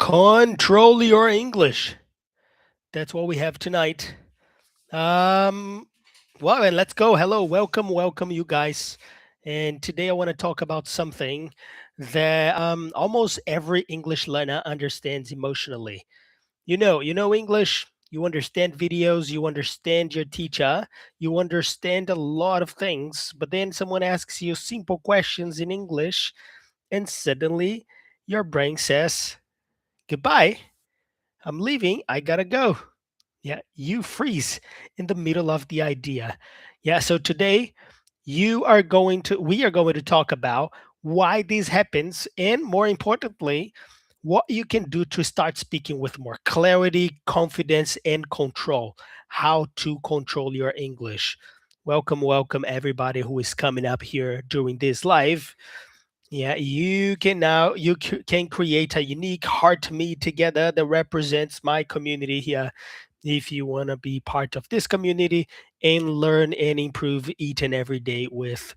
Control your English. That's what we have tonight. Um, well, and let's go. Hello, welcome, you guys. And today I want to talk about something that almost every English learner understands emotionally. You know English. You understand videos. You understand your teacher. You understand a lot of things. But then someone asks you simple questions in English, and suddenly your brain says, "Goodbye. I'm leaving. I gotta go." Yeah, you freeze in the middle of the idea. Yeah, so today we are going to talk about why this happens and more importantly, what you can do to start speaking with more clarity, confidence, and control. How to control your English. Welcome, everybody who is coming up here during this live. Yeah, you can create a unique heart to me together that represents my community here. If you want to be part of this community and learn and improve each and every day with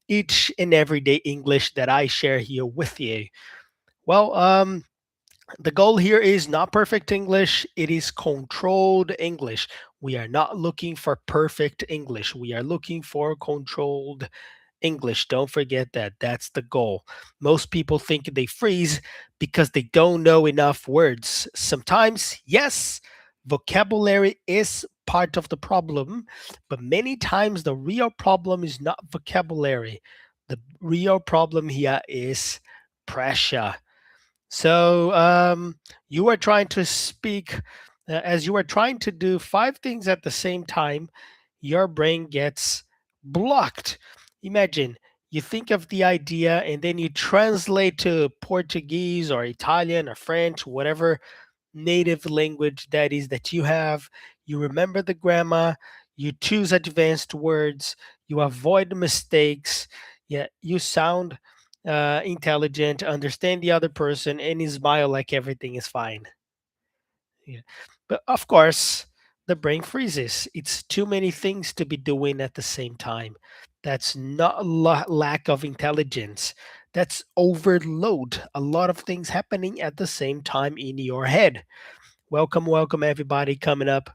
each and everyday English that I share here with you. Well, the goal here is not perfect English, it is controlled English. We are not looking for perfect English. We are looking for controlled English. Don't forget that. That's the goal. Most people think they freeze because they don't know enough words. Sometimes, yes, vocabulary is part of the problem, but many times the real problem is not vocabulary. The real problem here is pressure. So you are trying to speak, as you are trying to do five things at the same time, your brain gets blocked. Imagine you think of the idea and then you translate to Portuguese or Italian or French, whatever native language that is that you have. You remember the grammar, you choose advanced words, you avoid mistakes. Yeah, you sound intelligent, understand the other person, and you smile like everything is fine. Yeah. But of course, the brain freezes. It's too many things to be doing at the same time. That's not lack of intelligence. That's overload. A lot of things happening at the same time in your head. Welcome, everybody coming up.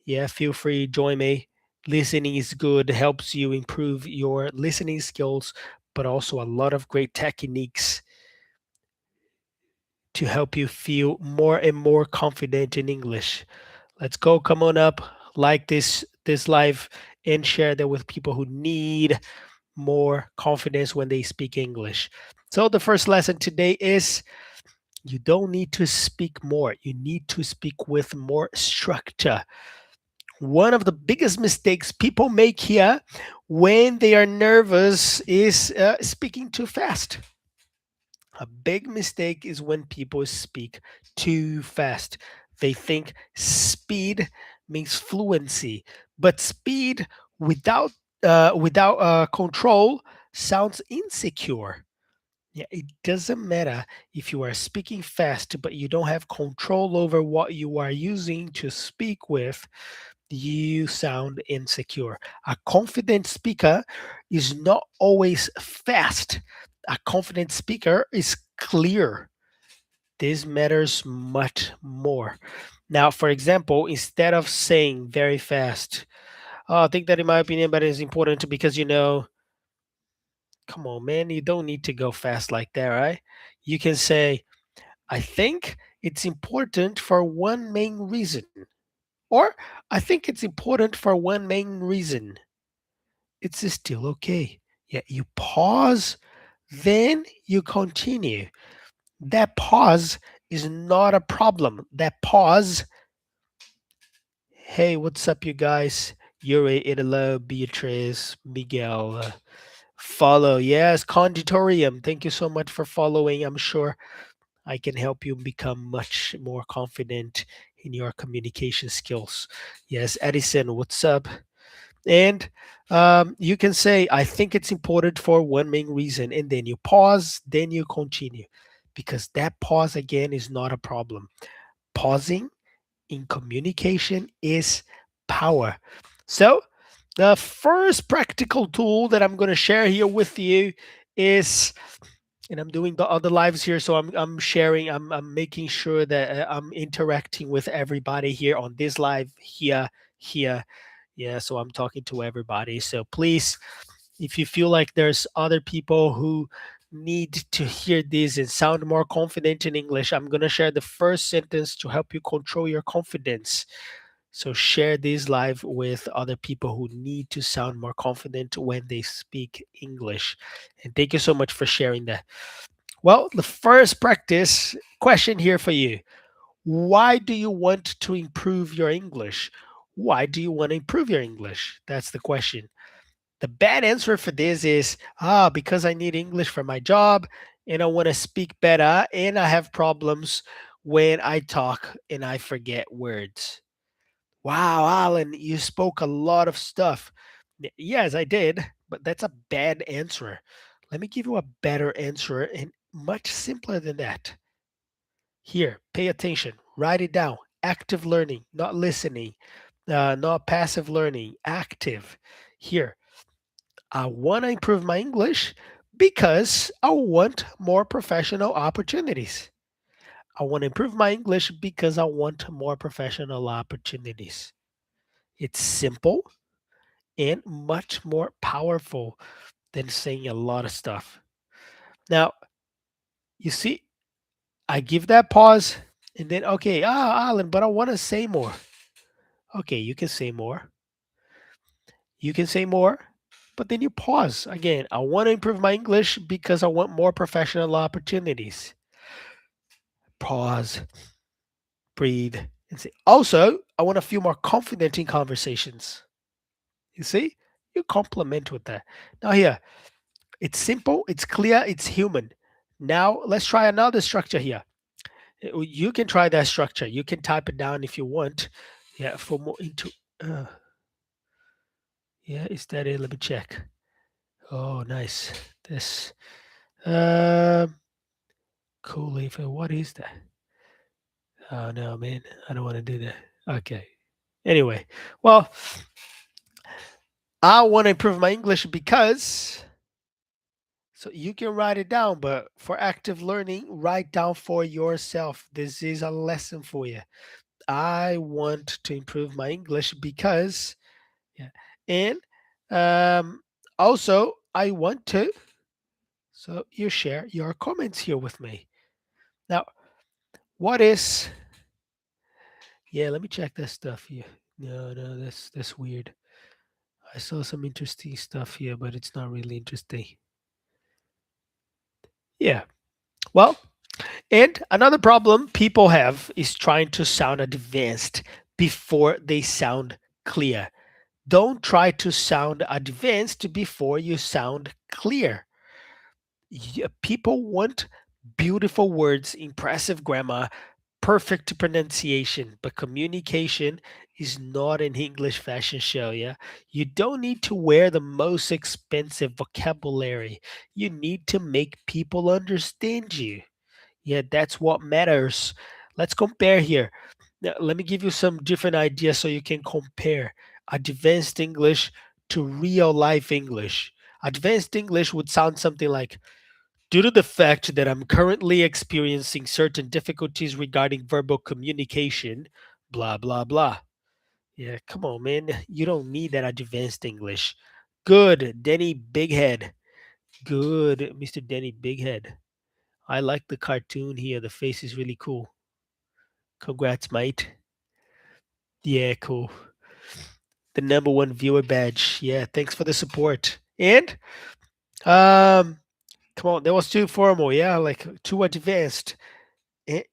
Yeah, feel free, join me. Listening is good, helps you improve your listening skills, but also a lot of great techniques to help you feel more and more confident in English. Let's go. Come on up, like this live, and share that with people who need more confidence when they speak English. So the first lesson today is you don't need to speak more. You need to speak with more structure. One of the biggest mistakes people make here when they are nervous is speaking too fast. A big mistake is when people speak too fast. They think speed means fluency, but speed without without control sounds insecure. Yeah, it doesn't matter if you are speaking fast, but you don't have control over what you are using to speak with, you sound insecure. A confident speaker is not always fast. A confident speaker is clear. This matters much more. Now, for example, instead of saying very fast, oh, I think that in my opinion, but it's important because come on, man, you don't need to go fast like that, right? You can say, I think it's important for one main reason. Or I think it's important for one main reason. It's still okay. Yeah, you pause, then you continue. That pause is not a problem. That pause, hey, what's up, you guys? Yuri, Italo, Beatrice, Miguel, follow. Yes, Conditorium. Thank you so much for following. I'm sure I can help you become much more confident in your communication skills. Yes, Edison, what's up? And you can say, I think it's important for one main reason. And then you pause, then you continue. Because that pause again is not a problem. Pausing in communication is power. So, the first practical tool that I'm going to share here with you is and I'm doing the other lives here, so I'm sharing. I'm making sure that I'm interacting with everybody here on this live here. Yeah, so I'm talking to everybody. So please, if you feel like there's other people who need to hear this and sound more confident in English, I'm gonna share the first sentence to help you control your confidence. So share this live with other people who need to sound more confident when they speak English. And thank you so much for sharing that. Well, the first practice question here for you. Why do you want to improve your English? Why do you want to improve your English? That's the question. The bad answer for this is because I need English for my job and I want to speak better and I have problems when I talk and I forget words. Wow, Alan, you spoke a lot of stuff. Yes, I did, but that's a bad answer. Let me give you a better answer and much simpler than that. Here, pay attention, write it down. Active learning, not listening, not passive learning, active. Here, I want to improve my English because I want more professional opportunities. I want to improve my English because I want more professional opportunities. It's simple and much more powerful than saying a lot of stuff. Now, you see, I give that pause and then, okay, Alan, but I want to say more. Okay, you can say more. You can say more, but then you pause. Again, I want to improve my English because I want more professional opportunities. Pause, breathe, and say, also, I want to feel more confident in conversations. You see? You complement with that. Now, here, it's simple, it's clear, it's human. Now, let's try another structure here. You can try that structure. You can type it down if you want. Yeah, for more into. Uh, yeah, is that it? Let me check. Oh, nice. This. Um, cool. What is that? Oh no, man, I don't want to do that. Okay. Anyway, well, I want to improve my English because. So you can write it down, but for active learning, write down for yourself. This is a lesson for you. I want to improve my English because, yeah, and um, also I want to. So you share your comments here with me. Now, what is? Yeah, let me check that stuff here. No, no, that's weird. I saw some interesting stuff here, but it's not really interesting. Yeah. Well, and another problem people have is trying to sound advanced before they sound clear. Don't try to sound advanced before you sound clear. People want beautiful words, impressive grammar, perfect pronunciation, but communication is not an English fashion show. Yeah, you don't need to wear the most expensive vocabulary. You need to make people understand you. Yeah, that's what matters. Let's compare here. Now, let me give you some different ideas so you can compare advanced English to real life English. Advanced English would sound something like, due to the fact that I'm currently experiencing certain difficulties regarding verbal communication, blah, blah, blah. Yeah, come on, man. You don't need that advanced English. Good, Denny Bighead. Good, Mr. Denny Bighead. I like the cartoon here. The face is really cool. Congrats, mate. Yeah, cool. The number one viewer badge. Yeah, thanks for the support. And um, come on, that was too formal. Yeah, like too advanced. Eh,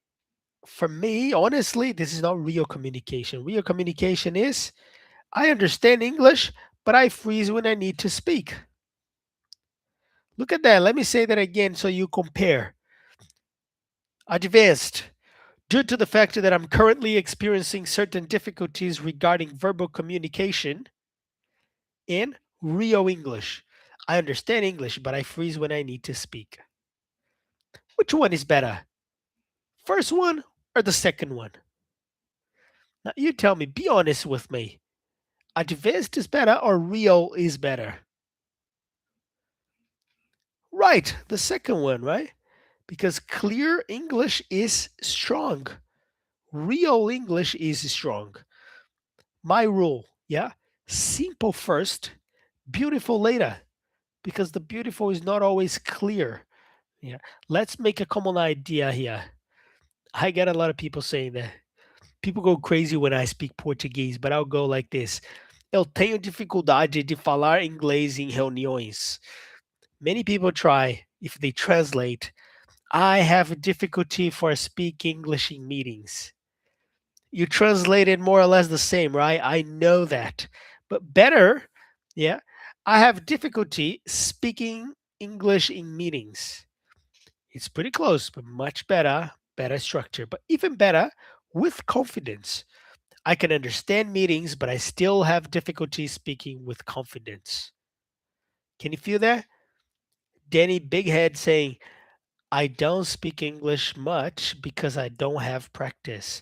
For me, honestly, this is not real communication. Real communication is I understand English, but I freeze when I need to speak. Look at that. Let me say that again so you compare. Advanced. Due to the fact that I'm currently experiencing certain difficulties regarding verbal communication in real English. I understand English, but I freeze when I need to speak. Which one is better? First one or the second one? Now you tell me, be honest with me. Advanced is better or real is better? Right, the second one, right? because clear English is strong. Real English is strong. My rule, yeah, simple first, beautiful later, because the beautiful is not always clear. Yeah, let's make a common idea here. I get a lot of people saying that. People go crazy when I speak Portuguese, but I'll go like this. Eu tenho dificuldade de falar inglês em reuniões. Many people try, if they translate, I have difficulty for speak English in meetings. You translated more or less the same, right? I know that. But better, yeah, I have difficulty speaking English in meetings. It's pretty close, but much better, better structure. But even better, with confidence. I can understand meetings, but I still have difficulty speaking with confidence. Can you feel that? Danny Bighead saying, I don't speak English much because I don't have practice.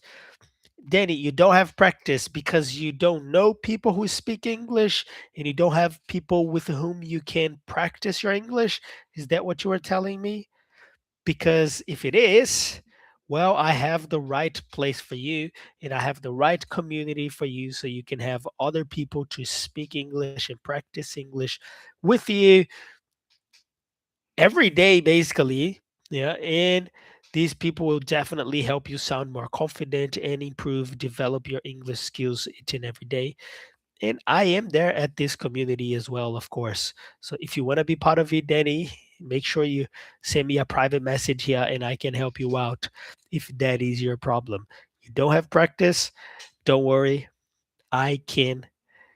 Danny, you don't have practice because you don't know people who speak English and you don't have people with whom you can practice your English. Is that what you were telling me? Because if it is, well, I have the right place for you and I have the right community for you so you can have other people to speak English and practice English with you every day, basically. Yeah. And these people will definitely help you sound more confident and improve, develop your English skills each and every day. And I am there at this community as well, of course. So if you want to be part of it, Danny, make sure you send me a private message here and I can help you out if that is your problem. You don't have practice, don't worry. I can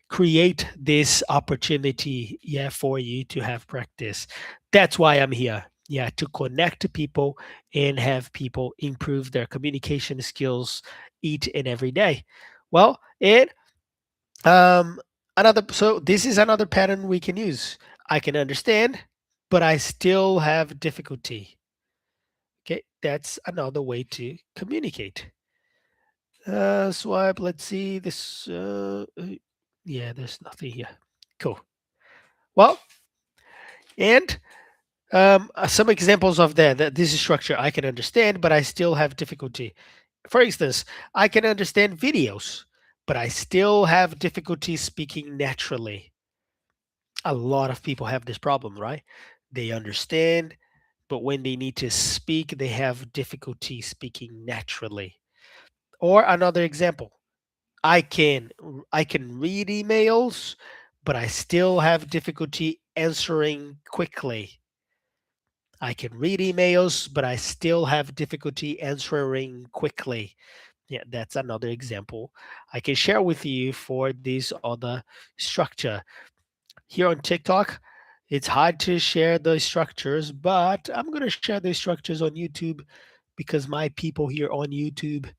create this opportunity, yeah, for you to have practice. That's why I'm here. Yeah, to connect to people and have people improve their communication skills each and every day. Well, and um, another, so this is another pattern we can use. I can understand, but I still have difficulty. Okay, that's another way to communicate. Swipe. Let's see this. Yeah, there's nothing here. Cool. Well, and some examples of that. This is structure I can understand, but I still have difficulty. For instance, I can understand videos, but I still have difficulty speaking naturally. A lot of people have this problem, right? They understand, but when they need to speak, they have difficulty speaking naturally. Or another example, I can read emails, but I still have difficulty answering quickly. I can read emails, but I still have difficulty answering quickly. Yeah, that's another example I can share with you for this other structure. Here on TikTok, it's hard to share the structures, but I'm going to share the structures on YouTube because my people here on YouTube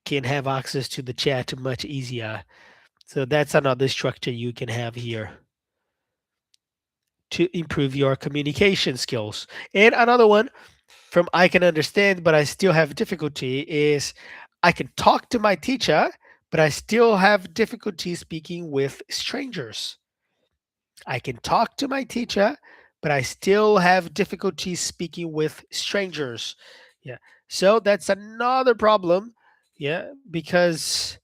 can have access to the chat much easier. So that's another structure you can have here to improve your communication skills. And another one from I can understand, but I still have difficulty is I can talk to my teacher, but I still have difficulty speaking with strangers. I can talk to my teacher, but I still have difficulty speaking with strangers. Yeah. So that's another problem. Yeah. Because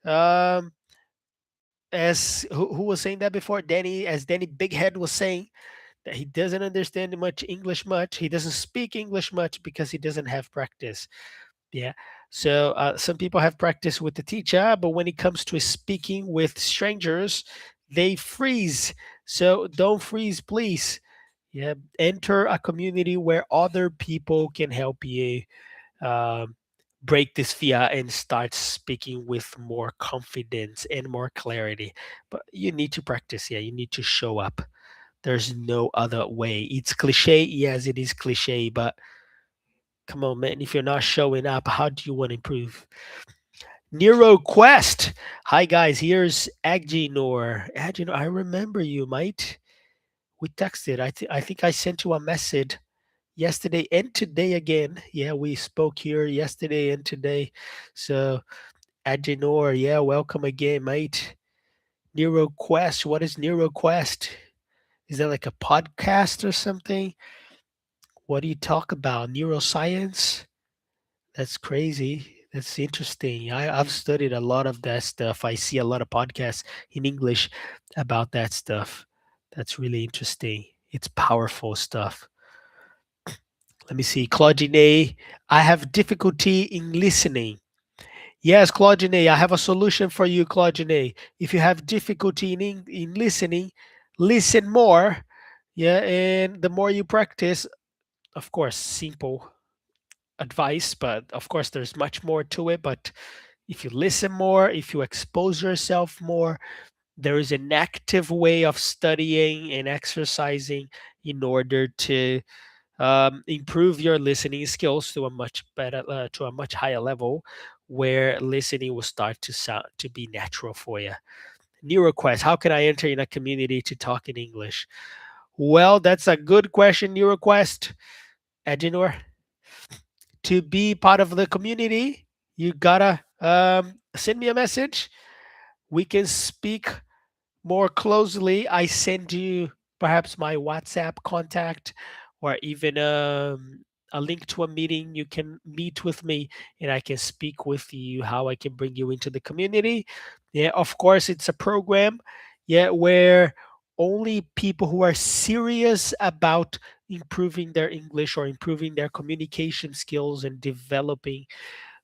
as who was saying that before? Danny, as Danny Bighead was saying, that he doesn't understand much English much. He doesn't speak English much because he doesn't have practice. Yeah. So some people have practice with the teacher, but when it comes to speaking with strangers, they freeze. So don't freeze, please. Yeah. Enter a community where other people can help you um, break this fear and start speaking with more confidence and more clarity. But you need to practice. Yeah. You need to show up. There's no other way. It's cliche. Yes, it is cliche, but come on, man. If you're not showing up, how do you want to improve? Nero Quest. Hi, guys. Here's Aginor. Aginor, I remember you, mate. We texted. I think I sent you a message yesterday and today again. Yeah, we spoke here yesterday and today. So, Aginor, yeah, welcome again, mate. Nero Quest. What is Nero Quest? Is that like a podcast or something? What do you talk about? Neuroscience? That's crazy. That's interesting. I've studied a lot of that stuff. I see a lot of podcasts in English about that stuff. That's really interesting. It's powerful stuff. Let me see. Claudine, I have difficulty in listening. Yes, Claudine, I have a solution for you, Claudine. If you have difficulty in listening, listen more. Yeah, and the more you practice, of course, simple advice, but of course, there's much more to it. But if you listen more, if you expose yourself more, there is an active way of studying and exercising in order to improve your listening skills to a much better, to a much higher level, where listening will start to sound to be natural for you. New request: how can I enter in a community to talk in English? Well, that's a good question. New request, Edinor. To be part of the community, you gotta send me a message. We can speak more closely. I send you perhaps my WhatsApp contact, or even a link to a meeting. You can meet with me and I can speak with you how I can bring you into the community. Yeah, of course, it's a program, yeah, where only people who are serious about improving their English or improving their communication skills and developing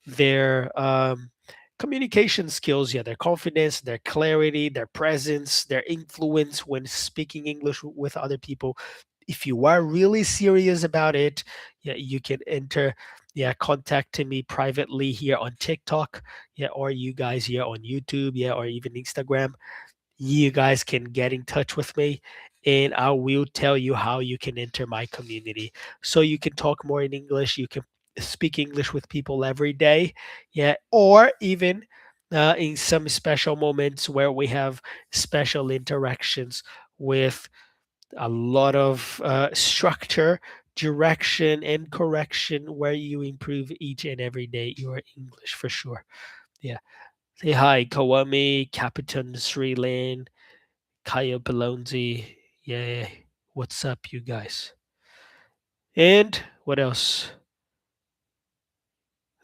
their communication skills, yeah, their confidence, their clarity, their presence, their influence when speaking English with other people. If you are really serious about it, yeah, you can enter, yeah, contact me privately here on TikTok, yeah, or you guys here on YouTube, yeah, or even Instagram. You guys can get in touch with me and I will tell you how you can enter my community so you can talk more in English. You can speak English with people every day. Yeah. Or even in some special moments where we have special interactions with a lot of structure, direction, and correction where you improve each and every day your English for sure. Yeah. Say hi, Kawami, Capitan Sri Lane, Kaya Balonzi. Yeah, what's up, you guys? And what else?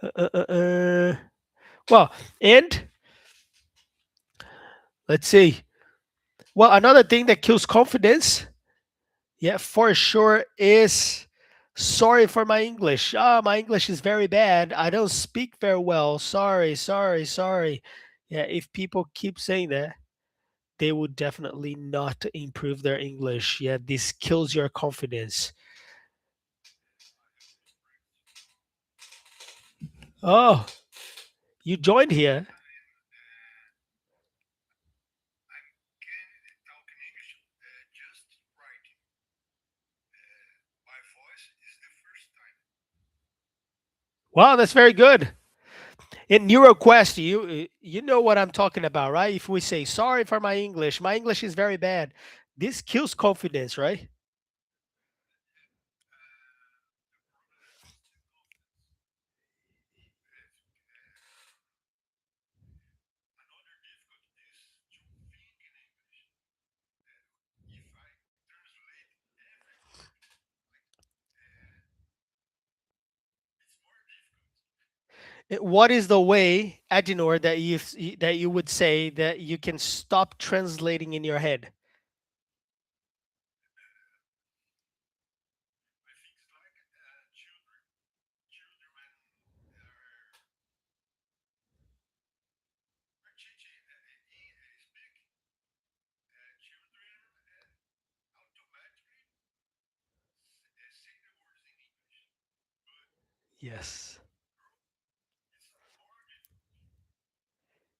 Uh, uh, uh, uh. Well, and let's see. Well, another thing that kills confidence, yeah, for sure, is sorry for my English. Ah, my English is very bad. I don't speak very well. Sorry, sorry, sorry. Yeah, if people keep saying that, they would definitely not improve their English. Yeah, this kills your confidence. Oh, you joined here. Wow, that's very good. In NeuroQuest, you know what I'm talking about, right? If we say sorry for my English is very bad. This kills confidence, right? What is the way, Agenor, that you would say that you can stop translating in your head? Yes.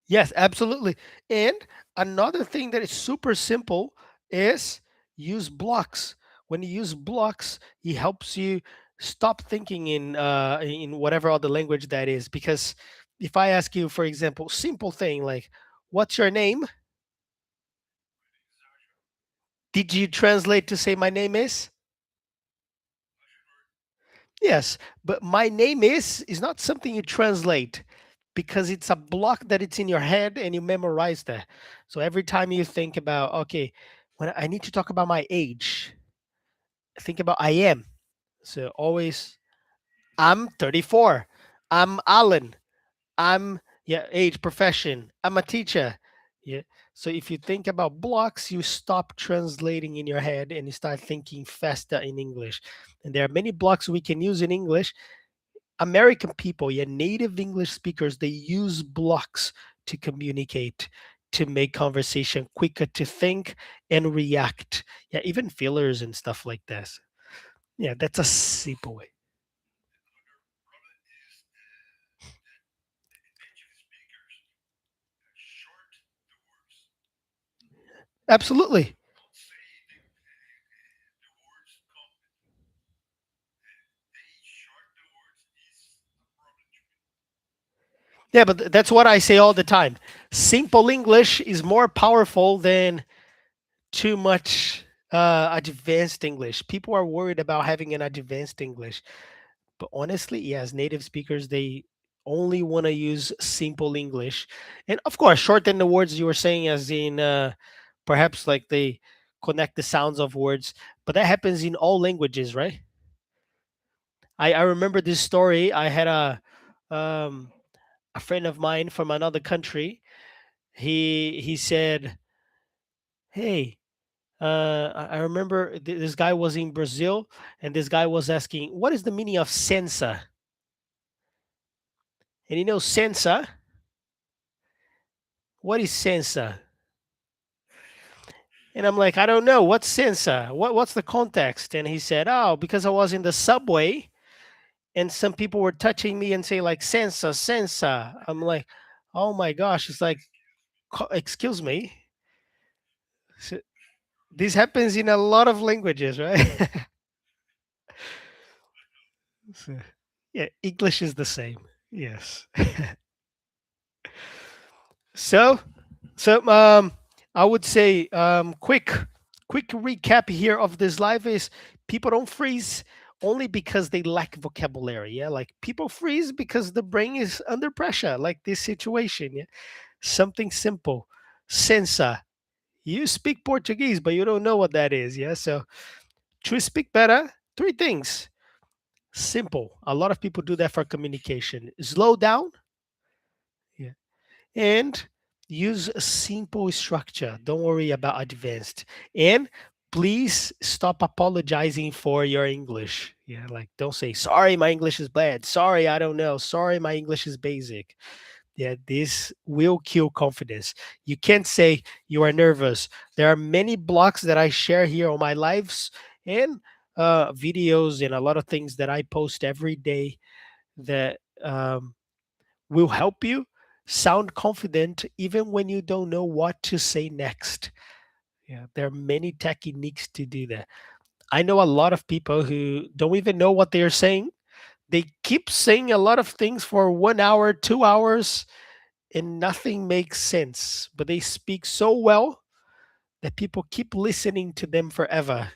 Yes, absolutely. And another thing that is super simple is use blocks. When you use blocks, it helps you stop thinking in whatever other language that is. Because if I ask you, for example, simple thing like, "What's your name?" Did you translate to say my name is? Yes, but my name is not something you translate because it's a block that it's in your head and you memorize that. So every time you think about, okay, when I need to talk about my age, think about I am. So always, I'm 34. I'm Alan. I'm, yeah, age, profession. I'm a teacher. Yeah. So if you think about blocks, you stop translating in your head and you start thinking faster in English. And there are many blocks we can use in English. American people, yeah, native English speakers, they use blocks to communicate, to make conversation quicker, to think and react. Yeah, even fillers and stuff like this. Yeah, that's a simple way. Absolutely. Yeah, but that's what I say all the time. Simple English is more powerful than too much advanced English. People are worried about having an advanced English. But honestly, yeah, as native speakers, they only want to use simple English. And of course, shorten the words you were saying, as in perhaps like they connect the sounds of words. But that happens in all languages, right? I remember this story. I had um, a friend of mine from another country. He said, "Hey, I remember this guy was in Brazil, and this guy was asking, what is the meaning of sensa?" And you know, sensa, what is sensa? And I'm like, I don't know. What's sensa? What's the context? And he said, oh, because I was in the subway and some people were touching me and say like sensa, sensa. I'm like, oh my gosh. It's like, excuse me. So this happens in a lot of languages, right? So, yeah, English is the same. Yes. So, so I would say quick recap here of this live is people don't freeze only because they lack vocabulary. Yeah, like people freeze because the brain is under pressure, like this situation. Yeah, something simple. Sensa. You speak Portuguese, but you don't know what that is. Yeah, so to speak better, three things. Simple. A lot of people do that for communication. Slow down. Yeah. And use a simple structure. Don't worry about advanced. And please stop apologizing for your English. Yeah, like don't say sorry, my English is bad. Sorry, I don't know. Sorry, my English is basic. Yeah, this will kill confidence. You can't say you are nervous. There are many blocks that I share here on my lives and videos and a lot of things that I post every day that will help you sound confident even when you don't know what to say next. Yeah, there are many techniques to do that. I know a lot of people who don't even know what they're saying. They keep saying a lot of things for 1 hour, 2 hours, and nothing makes sense. But they speak so well that people keep listening to them forever.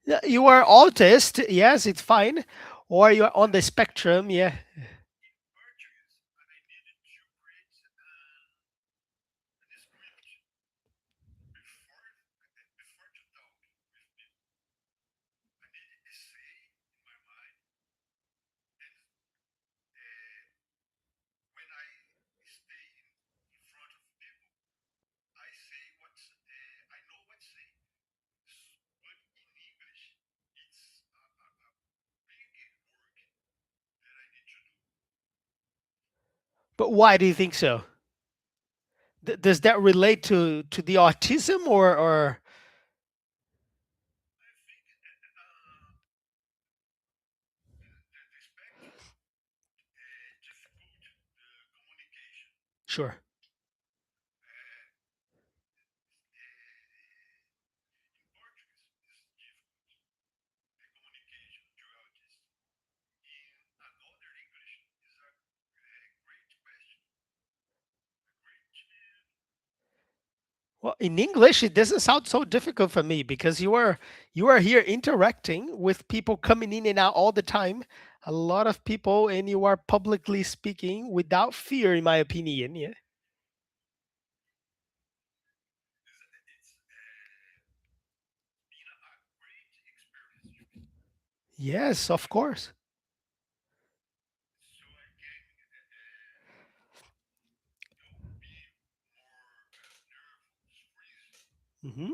Yeah, you are autist, yes, it's fine. Or you're on the spectrum, yeah. But why do you think so? Does that relate to the autism or sure? Well, in English, it doesn't sound so difficult for me because you are here interacting with people coming in and out all the time. a lot of people, and you are publicly speaking without fear, in my opinion. Yeah. Yes, of course. Hmm.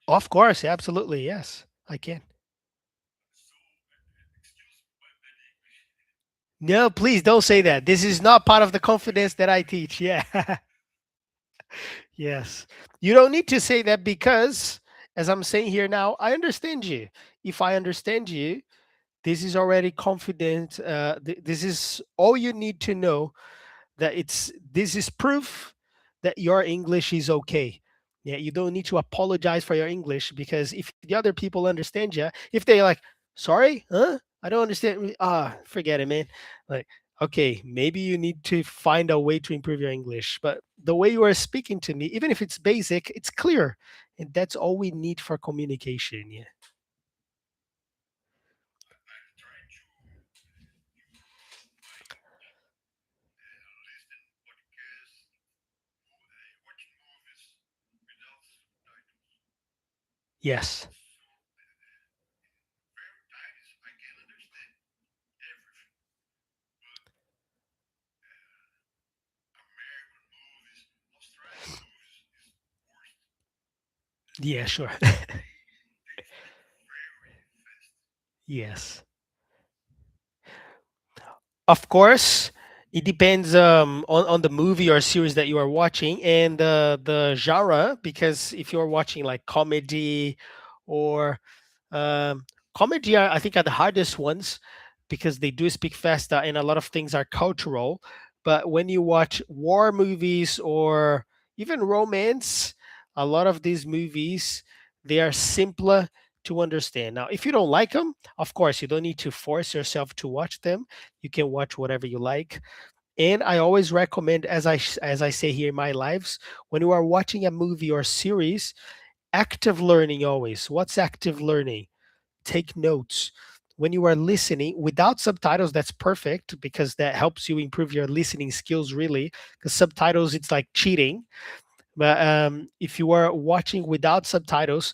Of course, absolutely. Yes, I can. No, please don't say that. This is not part of the confidence that I teach. Yeah. Yes. You don't need to say that because, as I'm saying here now, I understand you. If I understand you, this is already confident. This is all you need to know, that this is proof that your English is okay. Yeah, you don't need to apologize for your English, because if the other people understand you, if they're like, "Sorry, huh? I don't understand." Forget it, man. Like, okay, maybe you need to find a way to improve your English. But the way you are speaking to me, even if it's basic, it's clear, and that's all we need for communication. Yeah. Yes. Yeah. Sure. Yes. Of course, it depends on the movie or series that you are watching, and the genre. Because if you're watching like comedy or comedy, I think are the hardest ones, because they do speak faster and a lot of things are cultural. But when you watch war movies or even romance, a lot of these movies, they are simpler to understand. Now, if you don't like them, of course, you don't need to force yourself to watch them. You can watch whatever you like. And I always recommend, as I say here in my lives, when you are watching a movie or series, active learning always. What's active learning? Take notes. When you are listening without subtitles, that's perfect, because that helps you improve your listening skills, really. Because subtitles, it's like cheating. But if you are watching without subtitles,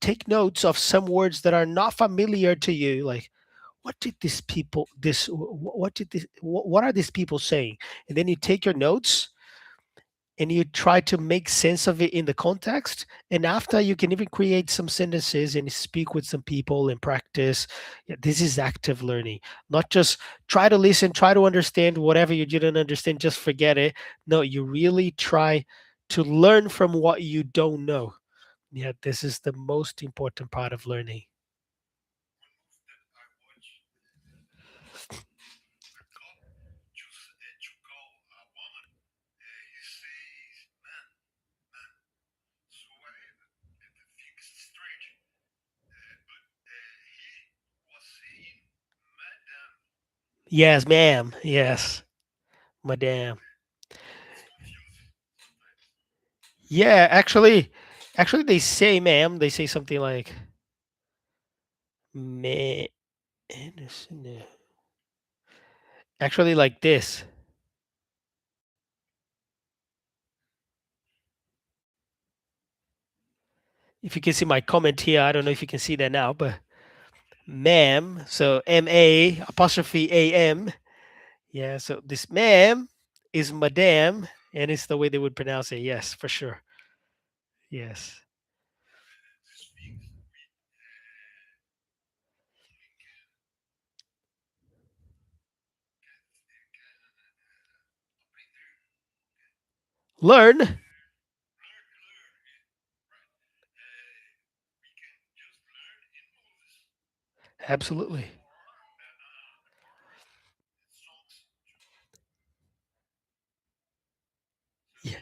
take notes of some words that are not familiar to you, like, what did these people this what did this what are these people saying? And then you take your notes and you try to make sense of it in the context, and after, you can even create some sentences and speak with some people and practice. Yeah, this is active learning, not just try to listen, try to understand whatever you didn't understand, just forget it. No, you really try to learn from what you don't know. Yeah, this is the most important part of learning. Yes, ma'am. Yes, madam. Yeah, actually, they say ma'am. They say something like "ma." Anderson, actually, like this. If you can see my comment here, I don't know if you can see that now, but ma'am. So M-A apostrophe A-M. Yeah. So this ma'am is madame, and it's the way they would pronounce it. Yes, for sure. Yes. Learn. Absolutely. Yeah.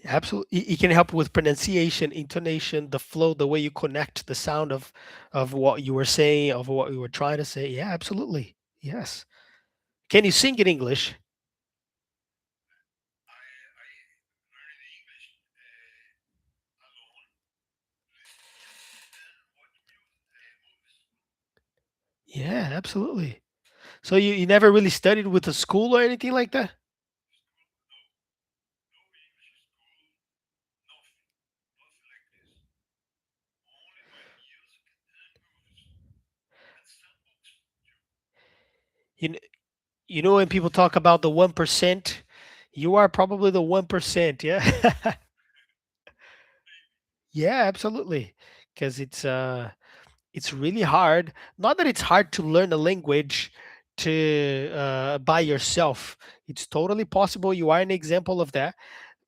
Absolutely, it can help with pronunciation, intonation, the flow, the way you connect the sound of what you were saying, of what you were trying to say. Yeah, absolutely. Yes. Can you sing in English? Yeah, absolutely. So you never really studied with a school or anything like that? You kn- you know when people talk about the 1%, you are probably the 1%, yeah. Yeah, absolutely. Because it's really hard. Not that it's hard to learn a language to by yourself. It's totally possible. You are an example of that.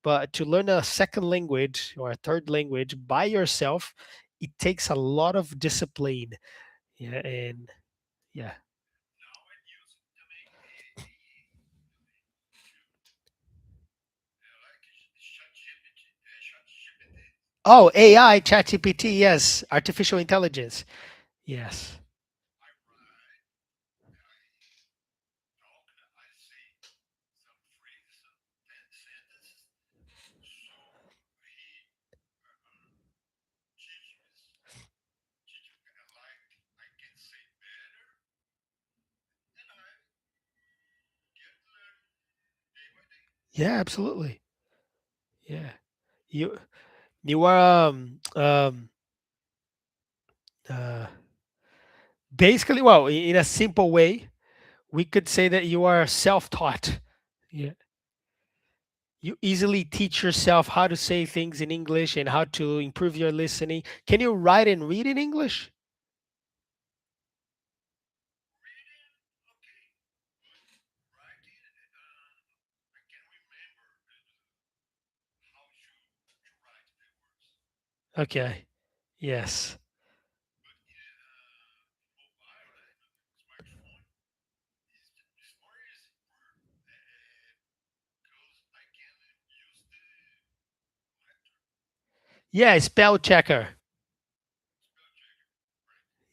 But to learn a second language or a third language by yourself, it takes a lot of discipline. Yeah, and yeah. Oh, AI, ChatGPT, yes, artificial intelligence. Yes. Yeah, absolutely. Yeah. You you are uh basically, well, in a simple way, we could say that you are self-taught. Yeah. You easily teach yourself how to say things in English and how to improve your listening. Can you write and read in English? Okay. Yes. Yeah, spell checker.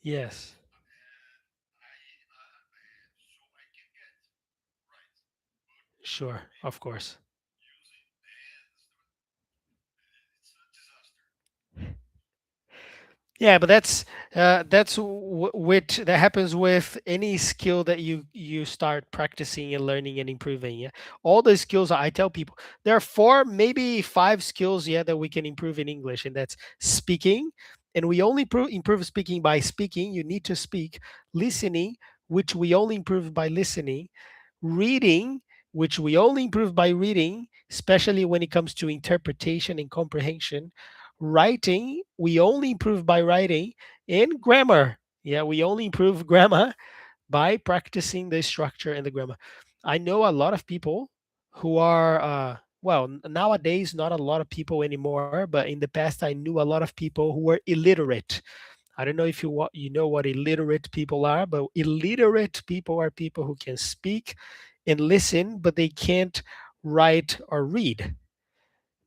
Yes. Sure. Of course. Yeah, but that's which that happens with any skill that you start practicing and learning and improving. Yeah, all the skills I tell people there are four, maybe five skills. Yeah, that we can improve in English, and that's speaking, and we only improve speaking by speaking. You need to speak. Listening, which we only improve by listening. Reading, which we only improve by reading, especially when it comes to interpretation and comprehension. Writing, we only improve by writing. And grammar, yeah, we only improve grammar by practicing the structure and the grammar. I know a lot of people who are well, nowadays not a lot of people anymore, but in the past I knew a lot of people who were illiterate. I don't know if you know what illiterate people are, but illiterate people are people who can speak and listen, but they can't write or read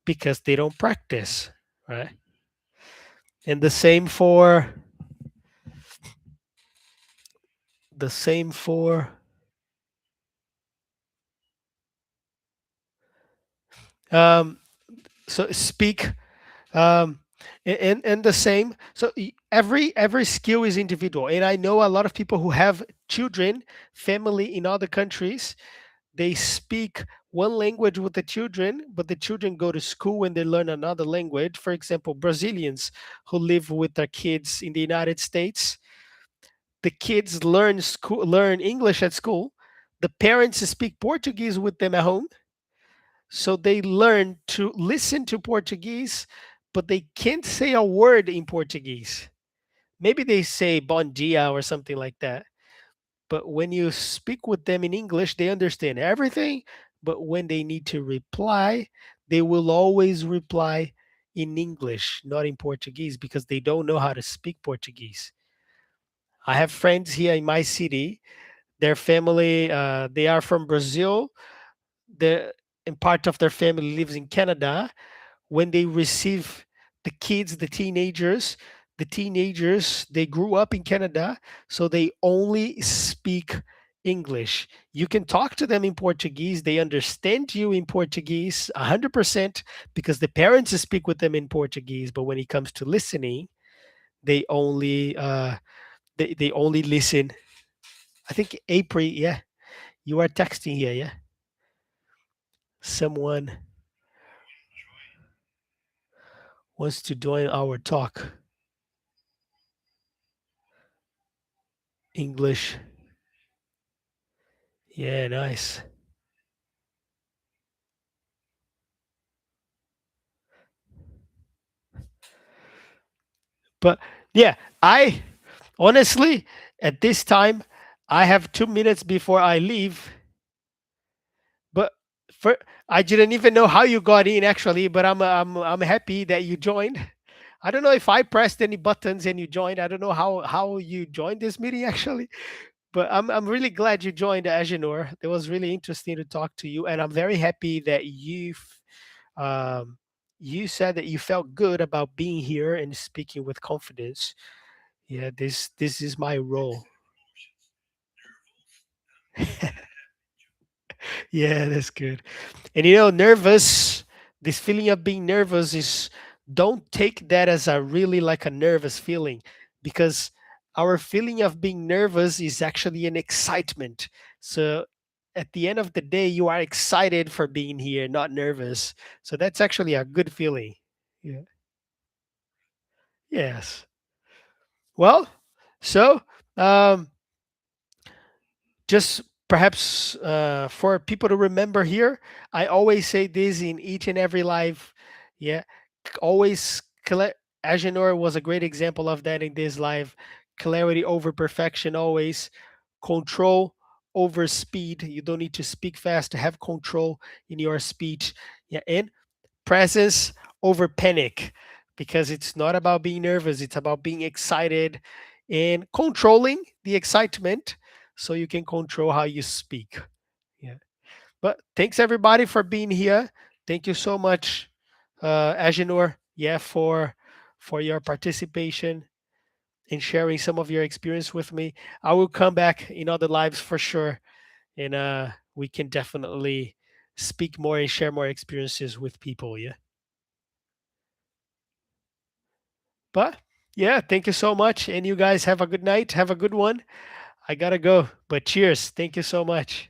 because they don't practice, right? And the same for um, so speak and the same. So every skill is individual, and I know a lot of people who have children, family in other countries. They speak one language with the children, but the children go to school and they learn another language. For example, Brazilians who live with their kids in the United States, the kids learn English at school. The parents speak Portuguese with them at home, so they learn to listen to Portuguese, but they can't say a word in Portuguese. Maybe they say "bom dia" or something like that. But when you speak with them in English, they understand everything. But when they need to reply, they will always reply in English, not in Portuguese, because they don't know how to speak Portuguese. I have friends here in my city. Their family, they are from Brazil. The and part of their family lives in Canada. When they receive the kids, the teenagers, they grew up in Canada, so they only speak English. You can talk to them in Portuguese. They understand you in Portuguese 100% because the parents speak with them in Portuguese. But when it comes to listening, they only they only listen. I think April, yeah. You are texting here, yeah? Someone wants to join our talk. English. Yeah, nice. But yeah, I honestly, at this time, I have 2 minutes before I leave. But for I didn't even know how you got in actually. But I'm happy that you joined. I don't know if I pressed any buttons and you joined. I don't know how you joined this meeting actually. But I'm really glad you joined, Agenor. It was really interesting to talk to you, and I'm very happy that um, you said that you felt good about being here and speaking with confidence. Yeah, this is my role. Yeah, that's good. And nervous, this feeling of being nervous is, don't take that as a really like a nervous feeling, because our feeling of being nervous is actually an excitement. So at the end of the day, you are excited for being here, not nervous. So that's actually a good feeling. Yeah. Yes. Well, so um, just perhaps for people to remember here, I always say this in each and every live. Yeah, always Agenor was a great example of that in this live. Clarity over perfection, always. Control over speed. You don't need to speak fast to have control in your speech. Yeah, and presence over panic, because it's not about being nervous, it's about being excited and controlling the excitement so you can control how you speak. Yeah. But thanks everybody for being here. Thank you so much, Agenor, yeah, for your participation and sharing some of your experience with me. I will come back in other lives for sure, and we can definitely speak more and share more experiences with people. Yeah. But yeah, thank you so much. And you guys have a good night. Have a good one. I gotta go. But cheers. Thank you so much.